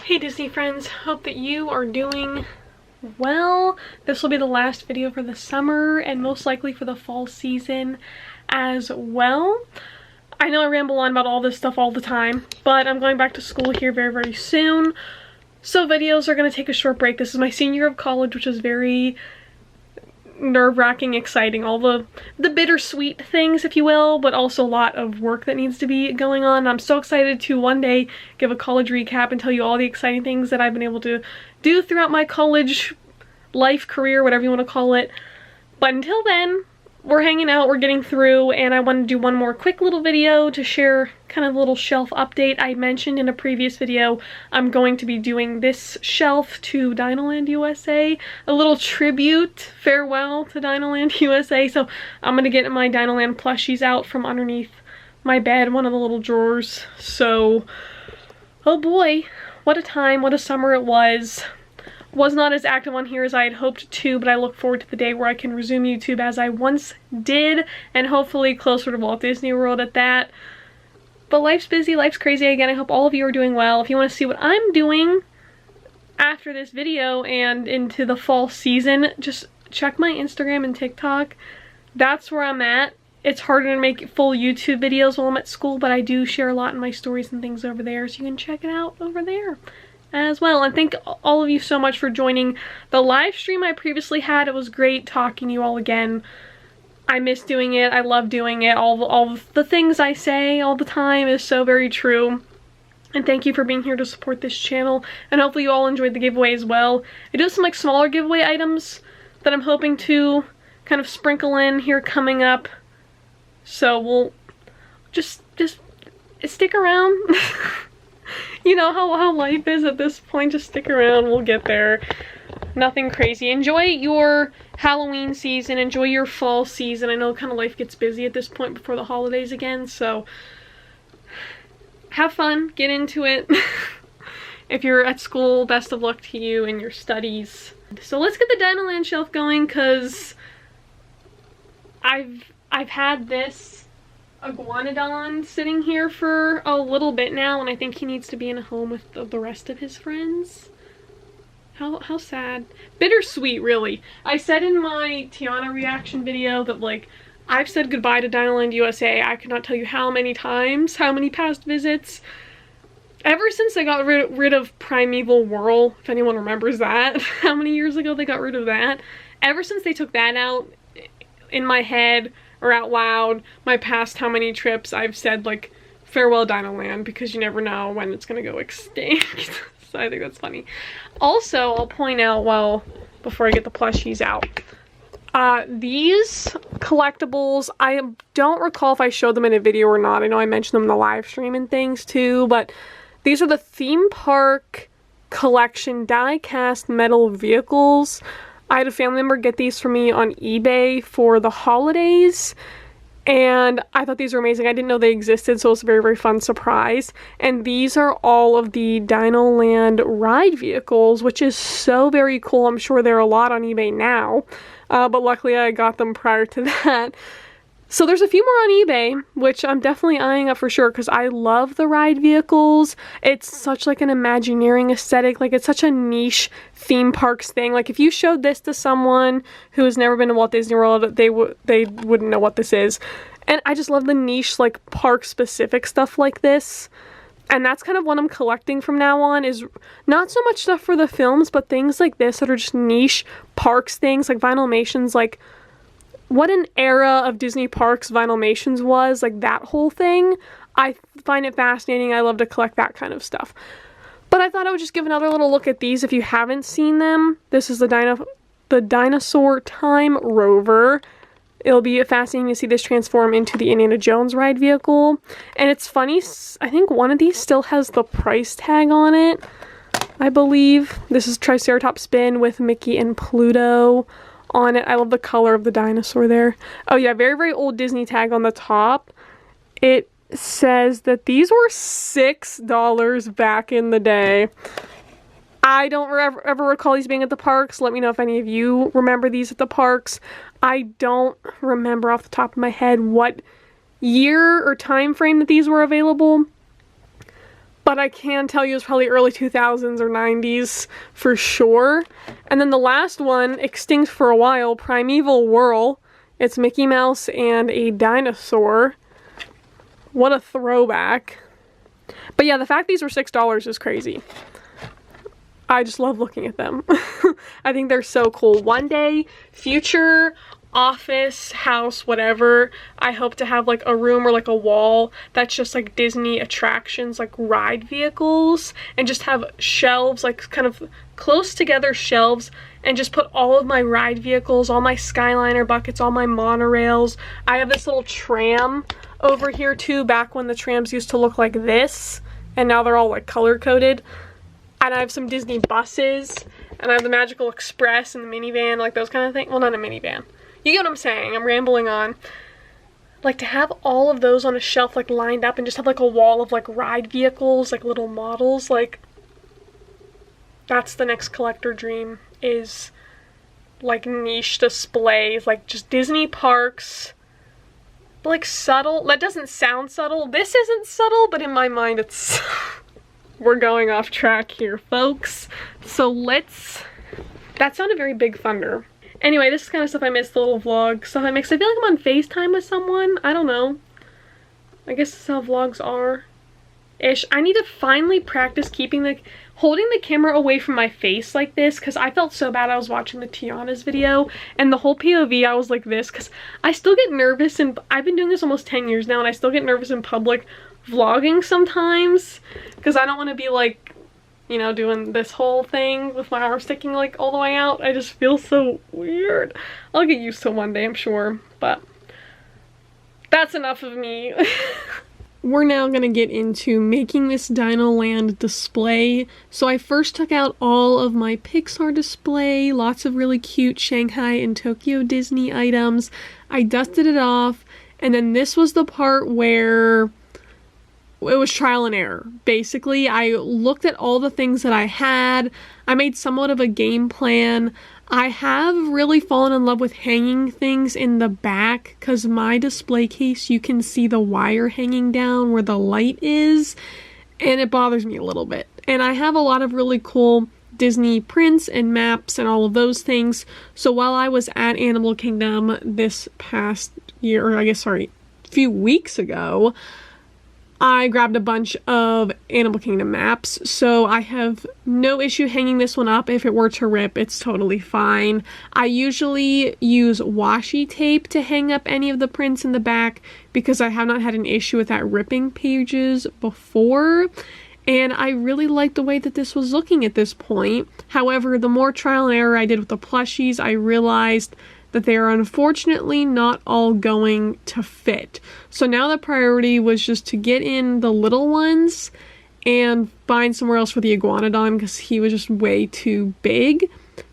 Hey Disney friends, hope that you are doing well. This will be the last video for the summer and most likely for the fall season as well. I know I ramble on about all this stuff all the time, but I'm going back to school here very soon. So videos are going to take a short break. This is my senior year of college, which is very nerve-wracking, exciting, all the bittersweet things, if you will, but also a lot of work that needs to be going on. I'm so excited to one day give a college recap and tell you all the exciting things that I've been able to do throughout my college life, career, whatever you want to call it. But until then, we're hanging out, we're getting through, and I want to do one more quick little video to share kind of a little shelf update. I mentioned in a previous video I'm going to be doing this shelf to Dinoland USA, a little tribute, farewell to Dinoland USA. So I'm going to get my Dinoland plushies out from underneath my bed, one of the little drawers. So, oh boy, what a time, what a summer it was. Was not as active on here as I had hoped to, but I look forward to the day where I can resume YouTube as I once did, and hopefully closer to Walt Disney World at that. But life's busy, life's crazy. Again, I hope all of you are doing well. If you want to see what I'm doing after this video and into the fall season, just check my Instagram and TikTok. That's where I'm at. It's harder to make full YouTube videos while I'm at school, but I do share a lot in my stories and things over there, so you can check it out over there as well. And thank all of you so much for joining the live stream I previously had. It was great talking to you all again. I miss doing it. I love doing it. All the things I say all the time is so very true. And thank you for being here to support this channel. And hopefully you all enjoyed the giveaway as well. I do have some like smaller giveaway items that I'm hoping to kind of sprinkle in here coming up. So we'll just stick around. You know how life is at this point. Just stick around, we'll get there. Nothing crazy. Enjoy your Halloween season, enjoy your fall season. I know kind of life gets busy at this point before the holidays again, so have fun, get into it. If you're at school, best of luck to you in your studies. So let's get the Dinoland shelf going, because I've had this Iguanodon sitting here for a little bit now, and I think he needs to be in a home with the rest of his friends. How sad. Bittersweet, really. I said in my Tiana reaction video that, like, I've said goodbye to Dinoland USA. I could not tell you how many times, how many past visits. Ever since they got rid of Primeval Whirl, if anyone remembers that, how many years ago they got rid of that. Ever since they took that out, in my head, or out loud, my past how many trips I've said like farewell Dinoland, because you never know when it's gonna go extinct. So I think that's funny. Also, I'll point out, well, before I get the plushies out, these collectibles, I don't recall if I showed them in a video or not. I know I mentioned them in the live stream and things too, but these are the theme park collection die-cast metal vehicles. I had a family member get these for me on eBay for the holidays, and I thought these were amazing. I didn't know they existed, so it was a very fun surprise. And these are all of the Dinoland ride vehicles, which is so very cool. I'm sure there are a lot on eBay now, but luckily I got them prior to that. So there's a few more on eBay, which I'm definitely eyeing up for sure, because I love the ride vehicles. It's such like an Imagineering aesthetic. Like, it's such a niche theme parks thing. Like, if you showed this to someone who has never been to Walt Disney World, they wouldn't know what this is. And I just love the niche, like, park specific stuff like this. And that's kind of what I'm collecting from now on, is not so much stuff for the films, but things like this that are just niche parks things, like Vinylmations, like what an era of Disney parks Vinylmations was, like that whole thing. I find it fascinating. I love to collect that kind of stuff. But I thought I would just give another little look at these if you haven't seen them. This is the Dinosaur Time Rover. It'll be fascinating to see this transform into the Indiana Jones ride vehicle. And it's funny, I think one of these still has the price tag on it, I believe. This is Triceratops Spin with Mickey and Pluto on it. I love the color of the dinosaur there. Oh yeah, very old Disney tag on the top. It says that these were $6 back in the day. I don't ever recall these being at the parks. Let me know if any of you remember these at the parks. I don't remember off the top of my head what year or time frame that these were available. but I can tell you it's probably early 2000s or 90s for sure. And then the last one, extinct for a while, Primeval Whirl. It's Mickey Mouse and a dinosaur. What a throwback. But yeah, the fact these were $6 is crazy. I just love looking at them. I think they're so cool. One day, future office, house, whatever, I hope to have like a room or like a wall that's just like Disney attractions, like ride vehicles, and just have shelves, like kind of close together shelves, and just put all of my ride vehicles, all my Skyliner buckets, all my monorails. I have this little tram over here too, back when the trams used to look like this, and now they're all like color coded. And I have some Disney buses, and I have the Magical Express and the minivan, like those kind of things. Well, not a minivan. You get what I'm saying. I'm rambling on. Like, to have all of those on a shelf, like, lined up, and just have, like, a wall of, like, ride vehicles, like, little models, like, that's the next collector dream, is, like, niche displays, like, just Disney parks, but, like, subtle. That doesn't sound subtle. This isn't subtle, but in my mind, it's... We're going off track here, folks. So let's... That sounded very Big Thunder. Anyway, this is kind of stuff I missed, the little vlog stuff I mixed. I feel like I'm on FaceTime with someone. I don't know. I guess that's how vlogs are. Ish. I need to finally practice holding the camera away from my face like this, because I felt so bad. I was watching the Tiana's video, and the whole POV I was like this, because I still get nervous, and I've been doing this almost 10 years now, and I still get nervous in public vlogging sometimes, because I don't want to be like, you know, doing this whole thing with my arm sticking like all the way out. I just feel so weird. I'll get used to it one day, I'm sure, but that's enough of me. We're now gonna get into making this Dinoland display. So I first took out all of my Pixar display, lots of really cute Shanghai and Tokyo Disney items. I dusted it off, and then this was the part where it was trial and error. Basically, I looked at all the things that I had. I made somewhat of a game plan. I have really fallen in love with hanging things in the back, because my display case, you can see the wire hanging down where the light is, and it bothers me a little bit. And I have a lot of really cool Disney prints and maps and all of those things. So while I was at Animal Kingdom this past year, or I guess, sorry, a few weeks ago, I grabbed a bunch of Animal Kingdom maps, so I have no issue hanging this one up. If it were to rip, it's totally fine. I usually use washi tape to hang up any of the prints in the back, because I have not had an issue with that ripping pages before, and I really liked the way that this was looking at this point. However, the more trial and error I did with the plushies, I realized that they are unfortunately not all going to fit. So now the priority was just to get in the little ones and find somewhere else for the Iguanodon, because he was just way too big.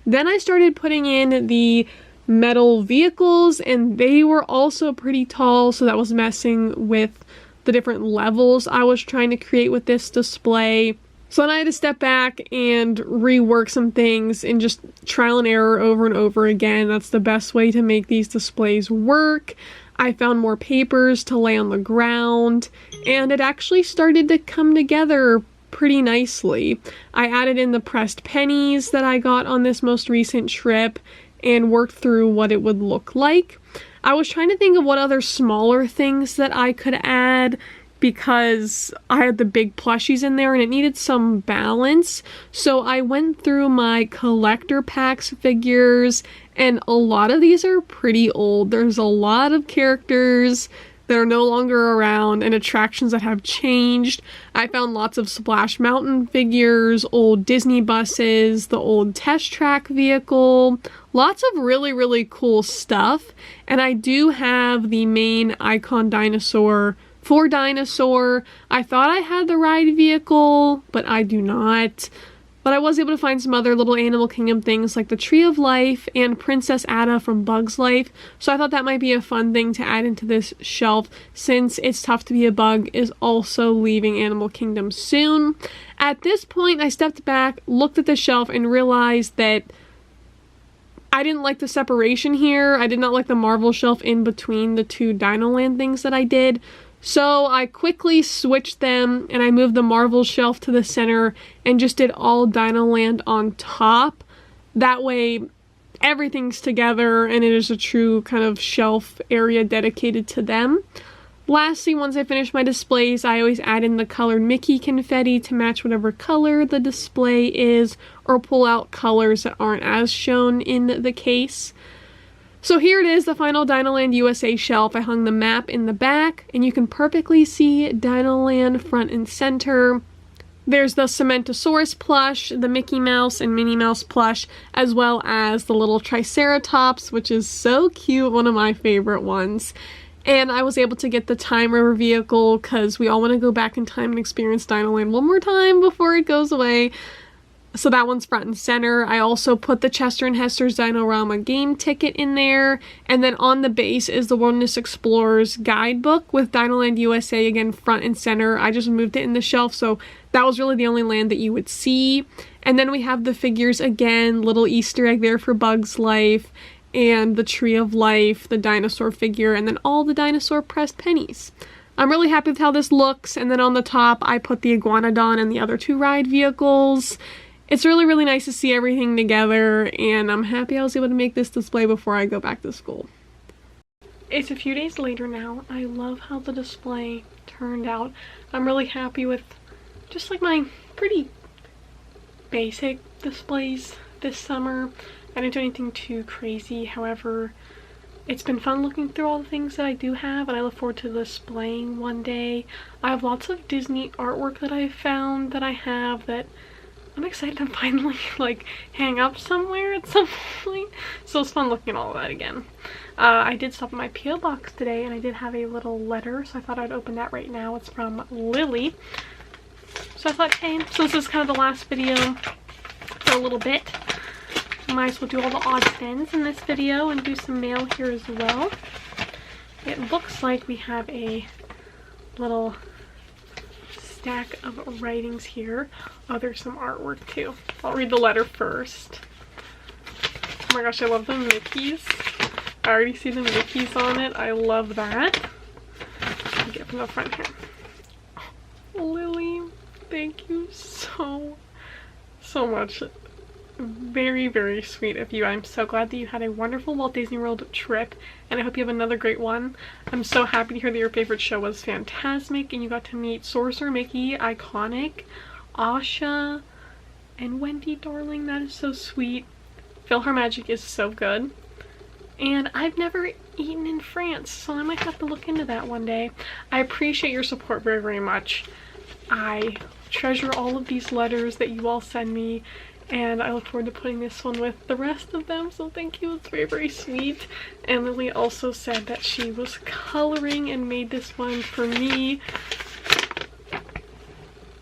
Then I started putting in the metal vehicles, and they were also pretty tall, so that was messing with the different levels I was trying to create with this display. So then I had to step back and rework some things and just trial and error over and over again. That's the best way to make these displays work. I found more papers to lay on the ground, and it actually started to come together pretty nicely. I added in the pressed pennies that I got on this most recent trip and worked through what it would look like. I was trying to think of what other smaller things that I could add, because I had the big plushies in there and it needed some balance. So I went through my collector packs figures, and a lot of these are pretty old. There's a lot of characters that are no longer around and attractions that have changed. I found lots of Splash Mountain figures, old Disney buses, the old Test Track vehicle, lots of really, really cool stuff. And I do have the main icon dinosaur for Dinosaur. I thought I had the ride vehicle, but I do not. But I was able to find some other little Animal Kingdom things like the Tree of Life and Princess Ada from Bug's Life. So I thought that might be a fun thing to add into this shelf, since It's Tough to Be a Bug is also leaving Animal Kingdom soon. At this point, I stepped back, looked at the shelf, and realized that I didn't like the separation here. I did not like the Marvel shelf in between the two Dinoland things that I did. So I quickly switched them and I moved the Marvel shelf to the center and just did all Dinoland on top. That way everything's together and it is a true kind of shelf area dedicated to them. Lastly, once I finish my displays, I always add in the colored Mickey confetti to match whatever color the display is, or pull out colors that aren't as shown in the case. So here it is, the final Dinoland USA shelf. I hung the map in the back, and you can perfectly see Dinoland front and center. There's the Cementosaurus plush, the Mickey Mouse and Minnie Mouse plush, as well as the little Triceratops, which is so cute, one of my favorite ones. And I was able to get the Time River vehicle because we all want to go back in time and experience Dinoland one more time before it goes away. So that one's front and center. I also put the Chester and Hester's Dinorama game ticket in there. And then on the base is the Wilderness Explorers guidebook with Dinoland USA again front and center. I just moved it in the shelf, so that was really the only land that you would see. And then we have the figures again, little Easter egg there for Bug's Life, and the Tree of Life, the dinosaur figure, and then all the dinosaur pressed pennies. I'm really happy with how this looks. And then on the top, I put the Iguanodon and the other two ride vehicles. It's really, really nice to see everything together, and I'm happy I was able to make this display before I go back to school. It's a few days later now. I love how the display turned out. I'm really happy with just like my pretty basic displays this summer. I didn't do anything too crazy. However, it's been fun looking through all the things that I do have, and I look forward to displaying one day. I have lots of Disney artwork that I found that I have that I'm excited to finally like hang up somewhere at some point. So it's fun looking at all of that again. I did stop at my PO box today and I did have a little letter, so I thought I'd open that right now. It's from Lily. So I thought, hey, so this is kind of the last video for a little bit, might as well do all the odds and ends in this video and do some mail here as well. It looks like we have a little stack of writings here. Oh, there's some artwork too. I'll read the letter first. Oh my gosh, I love the Mickeys. I already see the Mickeys on it. I love that. I'll get from the front here. Oh, Lily, thank you so much. Very, very sweet of you. I'm so glad that you had a wonderful Walt Disney World trip, and I hope you have another great one. I'm so happy to hear that your favorite show was Fantasmic and you got to meet Sorcerer Mickey, Iconic, Asha, and Wendy Darling. That is so sweet. PhilharMagic is so good. And I've never eaten in France, so I might have to look into that one day. I appreciate your support very, very much. I treasure all of these letters that you all send me, and I look forward to putting this one with the rest of them, so thank you. It's very, very sweet. And Lily also said that she was coloring and made this one for me.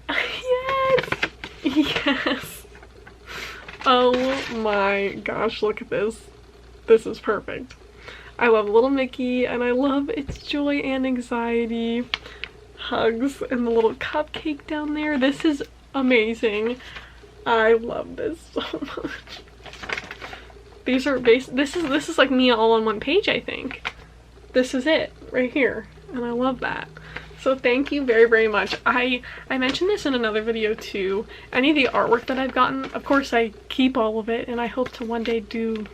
Yes! Yes! Oh my gosh, look at this. This is perfect. I love little Mickey, and I love its joy and anxiety. Hugs and the little cupcake down there. This is amazing. I love this so much. These are this is like me all on one page, I think. This is it right here, and I love that. So thank you very, very much. I mentioned this in another video too. Any of the artwork that I've gotten, of course I keep all of it, and I hope to one day do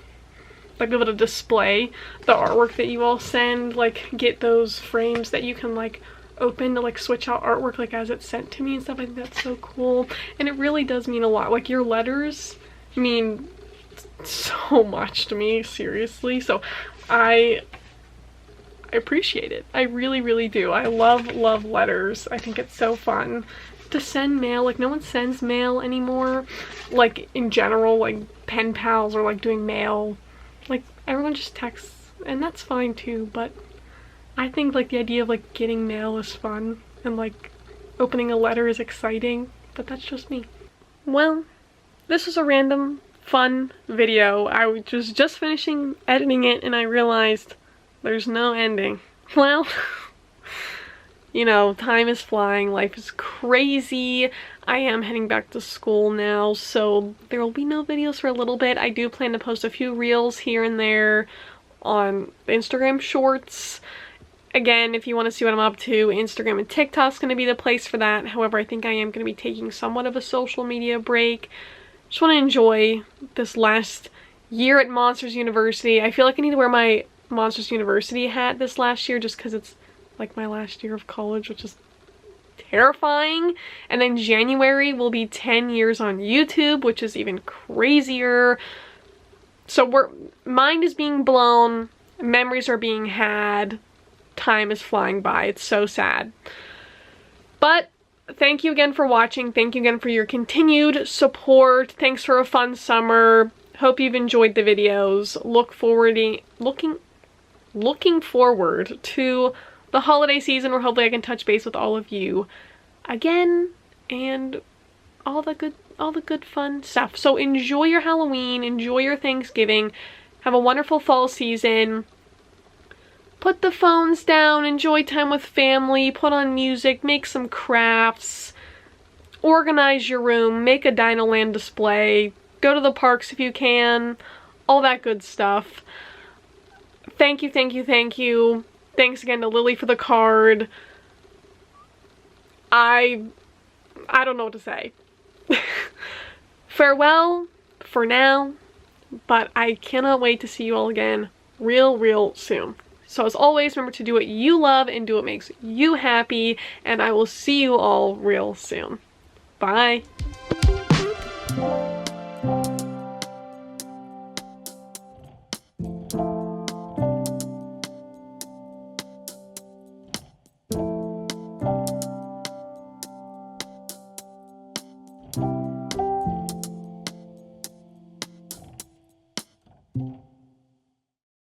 like be able to display the artwork that you all send, like get those frames that you can like open to like switch out artwork like as it's sent to me and stuff. I think that's so cool, and it really does mean a lot. Like your letters mean so much to me, seriously. So I appreciate it. I really, really do. I love letters. I think it's so fun to send mail. Like no one sends mail anymore, like in general, like pen pals or like doing mail. Like everyone just texts, and that's fine too, but I think like the idea of like getting mail is fun, and like opening a letter is exciting, but that's just me. Well, this was a random fun video. I was just finishing editing it and I realized there's no ending. Well, you know, time is flying, life is crazy. I am heading back to school now, so there will be no videos for a little bit. I do plan to post a few reels here and there on Instagram shorts. Again, if you want to see what I'm up to, Instagram and TikTok's going to be the place for that. However, I think I am going to be taking somewhat of a social media break. Just want to enjoy this last year at Monsters University. I feel like I need to wear my Monsters University hat this last year just because it's like my last year of college, which is terrifying. And then January will be 10 years on YouTube, which is even crazier. So mind is being blown, memories are being had, time is flying by. It's so sad. But thank you again for watching. Thank you again for your continued support. Thanks for a fun summer. Hope you've enjoyed the videos. Looking forward to the holiday season where hopefully I can touch base with all of you again and all the good fun stuff. So enjoy your Halloween, enjoy your Thanksgiving, have a wonderful fall season. Put the phones down, enjoy time with family, put on music, make some crafts, organize your room, make a Dinoland display, go to the parks if you can, all that good stuff. Thank you, thank you, thank you. Thanks again to Lily for the card. I don't know what to say. Farewell for now, but I cannot wait to see you all again real soon. So as always, remember to do what you love and do what makes you happy, and I will see you all real soon. Bye.